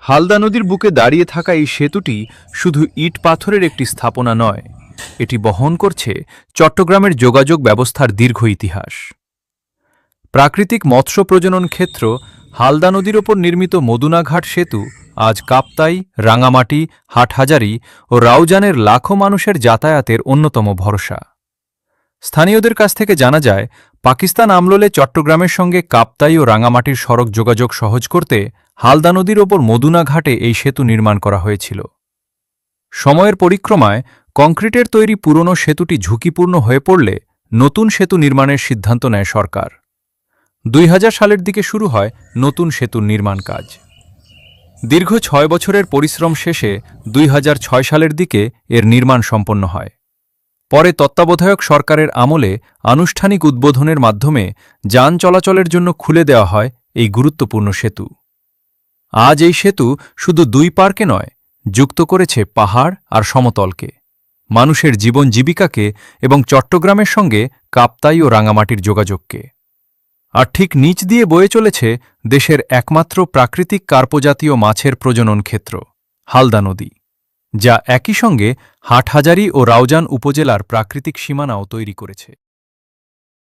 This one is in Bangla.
হালদা নদীর বুকে দাঁড়িয়ে থাকা এই সেতুটি শুধু ইট পাথরের একটি স্থাপনা নয়, এটি বহন করছে চট্টগ্রামের যোগাযোগ ব্যবস্থার দীর্ঘ ইতিহাস। প্রাকৃতিক মৎস্য প্রজনন ক্ষেত্র হালদা নদীর ওপর নির্মিত মদুনাঘাট সেতু আজ কাপ্তাই, রাঙামাটি, হাটহাজারী ও রাউজানের লাখো মানুষের যাতায়াতের অন্যতম ভরসা। স্থানীয়দের কাছ থেকে জানা যায়, পাকিস্তান আমলে চট্টগ্রামের সঙ্গে কাপ্তাই ও রাঙামাটির সড়ক যোগাযোগ সহজ করতে হালদা নদীর ওপর মদুনাঘাটে এই সেতু নির্মাণ করা হয়েছিল। সময়ের পরিক্রমায় কংক্রিটের তৈরি পুরনো সেতুটি ঝুঁকিপূর্ণ হয়ে পড়লে নতুন সেতু নির্মাণের সিদ্ধান্ত নেয় সরকার। ২০০০ সালের দিকে শুরু হয় নতুন সেতুর নির্মাণ কাজ। দীর্ঘ ৬ বছরের পরিশ্রম শেষে ২০০৬ সালের দিকে এর নির্মাণ সম্পন্ন হয়। পরে তত্ত্বাবধায়ক সরকারের আমলে আনুষ্ঠানিক উদ্বোধনের মাধ্যমে যান চলাচলের জন্য খুলে দেওয়া হয় এই গুরুত্বপূর্ণ সেতু। আজ এই সেতু শুধু দুই পারকে নয়, যুক্ত করেছে পাহাড় আর সমতলকে, মানুষের জীবন জীবিকাকে এবং চট্টগ্রামের সঙ্গে কাপ্তাই ও রাঙামাটির যোগাযোগকে। আর ঠিক নিচ দিয়ে বয়ে চলেছে দেশের একমাত্র প্রাকৃতিক কার্পজাতীয় মাছের প্রজনন ক্ষেত্র হালদা নদী, যা একই সঙ্গে হাটহাজারী ও রাউজান উপজেলার প্রাকৃতিক সীমানাও তৈরি করেছে।